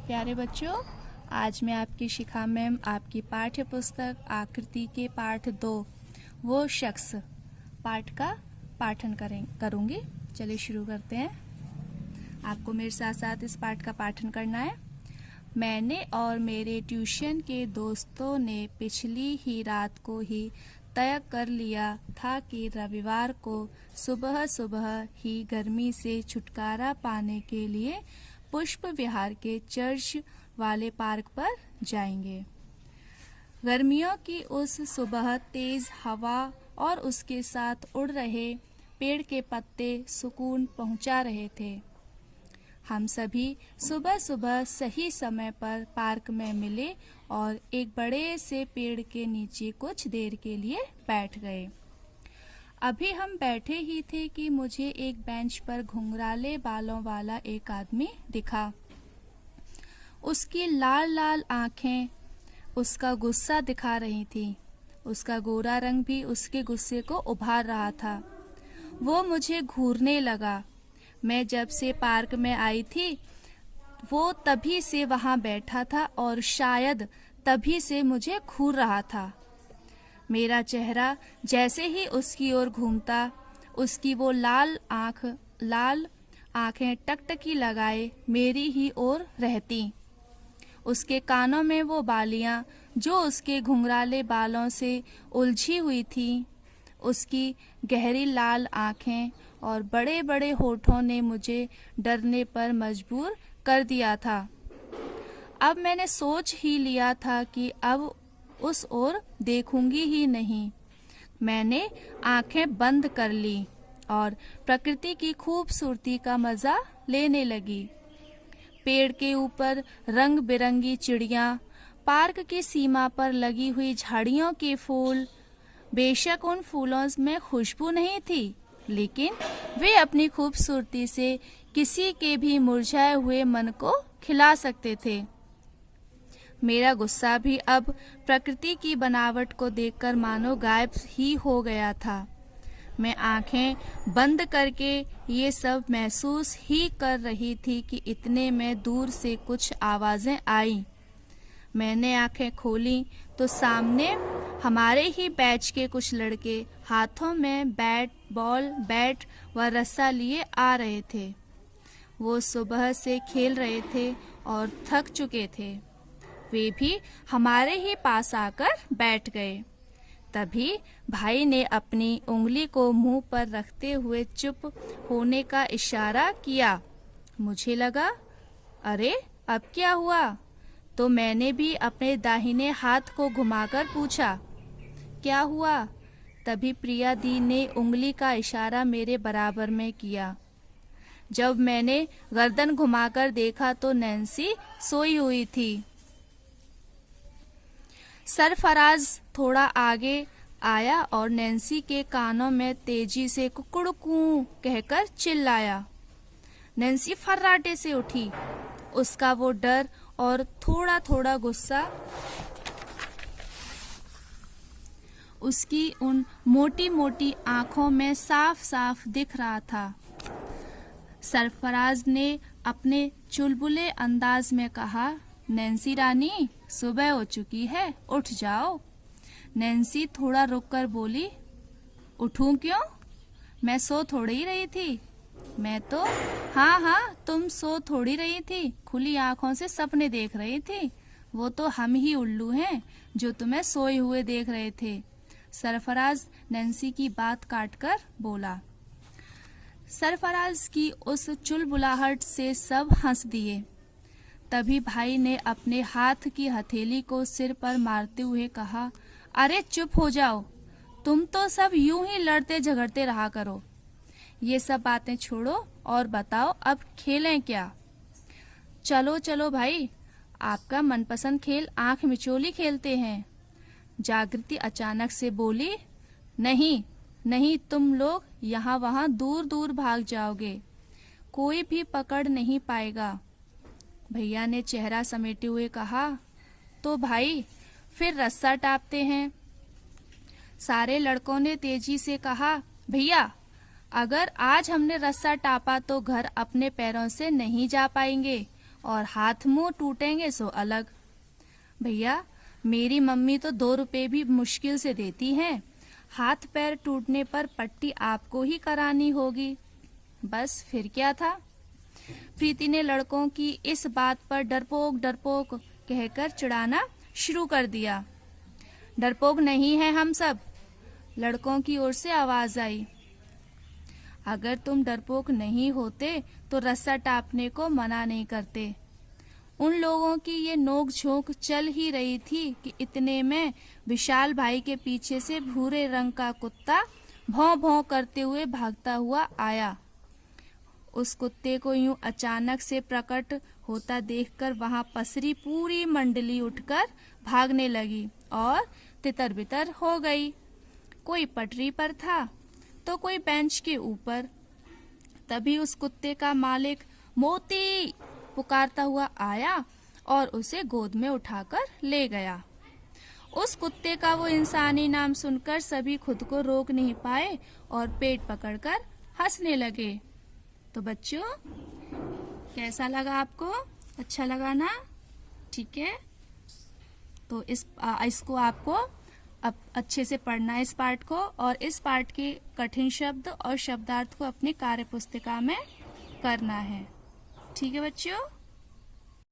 प्यारे बच्चों, आज मैं आपकी शिखा मैम आपकी पाठ्य पुस्तक आकृति के पाठ 2 वो शख्स पाठ का पाठन करूँगी। चलिए शुरू करते हैं। आपको मेरे साथ साथ इस पाठ का पाठन करना है। मैंने और मेरे ट्यूशन के दोस्तों ने पिछली ही रात को ही तय कर लिया था कि रविवार को सुबह सुबह ही गर्मी से छुटकारा पाने के लिए पुष्प विहार के चर्च वाले पार्क पर जाएंगे। गर्मियों की उस सुबह तेज हवा और उसके साथ उड़ रहे पेड़ के पत्ते सुकून पहुंचा रहे थे। हम सभी सुबह सुबह सही समय पर पार्क में मिले और एक बड़े से पेड़ के नीचे कुछ देर के लिए बैठ गए। अभी हम बैठे ही थे कि मुझे एक बेंच पर घुंघराले बालों वाला एक आदमी दिखा। उसकी लाल लाल आंखें उसका गुस्सा दिखा रही थी। उसका गोरा रंग भी उसके गुस्से को उभार रहा था। वो मुझे घूरने लगा। मैं जब से पार्क में आई थी वो तभी से वहां बैठा था और शायद तभी से मुझे घूर रहा था। मेरा चेहरा जैसे ही उसकी ओर घूमता, उसकी वो लाल आंखें टकटकी लगाए मेरी ही ओर रहती। उसके कानों में वो बालियां जो उसके घुंघराले बालों से उलझी हुई थी, उसकी गहरी लाल आंखें और बड़े बड़े होठों ने मुझे डरने पर मजबूर कर दिया था। अब मैंने सोच ही लिया था कि अब उस ओर देखूंगी ही नहीं। मैंने आंखें बंद कर ली और प्रकृति की खूबसूरती का मजा लेने लगी। पेड़ के ऊपर रंग बिरंगी चिड़ियां, पार्क की सीमा पर लगी हुई झाड़ियों के फूल। बेशक उन फूलों में खुशबू नहीं थी, लेकिन वे अपनी खूबसूरती से किसी के भी मुरझाए हुए मन को खिला सकते थे। मेरा गुस्सा भी अब प्रकृति की बनावट को देखकर मानो गायब ही हो गया था। मैं आंखें बंद करके ये सब महसूस ही कर रही थी कि इतने में दूर से कुछ आवाजें आईं। मैंने आंखें खोली तो सामने हमारे ही बैच के कुछ लड़के हाथों में बैट व रस्सा लिए आ रहे थे। वो सुबह से खेल रहे थे और थक चुके थे। वे भी हमारे ही पास आकर बैठ गए। तभी भाई ने अपनी उंगली को मुंह पर रखते हुए चुप होने का इशारा किया। मुझे लगा, अरे अब क्या हुआ? तो मैंने भी अपने दाहिने हाथ को घुमाकर पूछा, क्या हुआ? तभी प्रिया दी ने उंगली का इशारा मेरे बराबर में किया। जब मैंने गर्दन घुमाकर देखा तो नैन्सी सोई हुई थी। सरफराज थोड़ा आगे आया और नैन्सी के कानों में तेजी से कुकुड़कू कहकर चिल्लाया। नैन्सी फर्राटे से उठी। उसका वो डर और थोड़ा थोड़ा गुस्सा उसकी उन मोटी मोटी आंखों में साफ साफ दिख रहा था। सरफराज ने अपने चुलबुले अंदाज में कहा, नैन्सी रानी, सुबह हो चुकी है, उठ जाओ। नैन्सी थोड़ा रुककर बोली, उठूं क्यों? मैं सो थोड़ी ही रही थी। मैं तो हाँ, तुम सो थोड़ी रही थी, खुली आंखों से सपने देख रही थी। वो तो हम ही उल्लू हैं जो तुम्हें सोए हुए देख रहे थे। सरफराज नैन्सी की बात काटकर बोला। सरफराज की उस चुलबुलाहट से सब हंस दिए। तभी भाई ने अपने हाथ की हथेली को सिर पर मारते हुए कहा, अरे चुप हो जाओ, तुम तो सब यूं ही लड़ते झगड़ते रहा करो। ये सब बातें छोड़ो और बताओ अब खेलें क्या? चलो चलो भाई, आपका मनपसंद खेल आंख मिचोली खेलते हैं। जागृति अचानक से बोली, नहीं, तुम लोग यहाँ वहाँ दूर दूर भाग जाओगे, कोई भी पकड़ नहीं पाएगा। भैया ने चेहरा समेटे हुए कहा, तो भाई फिर रस्सा टापते हैं। सारे लड़कों ने तेजी से कहा, भैया अगर आज हमने रस्सा टापा तो घर अपने पैरों से नहीं जा पाएंगे और हाथ मुंह टूटेंगे सो अलग। भैया, मेरी मम्मी तो 2 रुपए भी मुश्किल से देती हैं। हाथ पैर टूटने पर पट्टी आपको ही करानी होगी। बस फिर क्या था। प्रीति ने लड़कों की इस बात पर डरपोक डरपोक कहकर चिढ़ाना शुरू कर दिया। डरपोक नहीं है हम सब, लड़कों की ओर से आवाज आई। अगर तुम डरपोक नहीं होते तो रस्सा टापने को मना नहीं करते। उन लोगों की ये नोक झोंक चल ही रही थी कि इतने में विशाल भाई के पीछे से भूरे रंग का कुत्ता भौं भौं करते हुए भागता हुआ आया। उस कुत्ते को यूं अचानक से प्रकट होता देखकर वहां पसरी पूरी मंडली उठकर भागने लगी और तितर बितर हो गई। कोई पटरी पर था तो कोई बेंच के ऊपर। तभी उस कुत्ते का मालिक मोती पुकारता हुआ आया और उसे गोद में उठाकर ले गया। उस कुत्ते का वो इंसानी नाम सुनकर सभी खुद को रोक नहीं पाए और पेट पकड़कर हंसने लगे। तो बच्चों, कैसा लगा आपको? अच्छा लगा ना? ठीक है, तो इसको आपको अब अच्छे से पढ़ना है इस पार्ट को, और इस पार्ट के कठिन शब्द और शब्दार्थ को अपनी कार्य पुस्तिका में करना है। ठीक है बच्चों?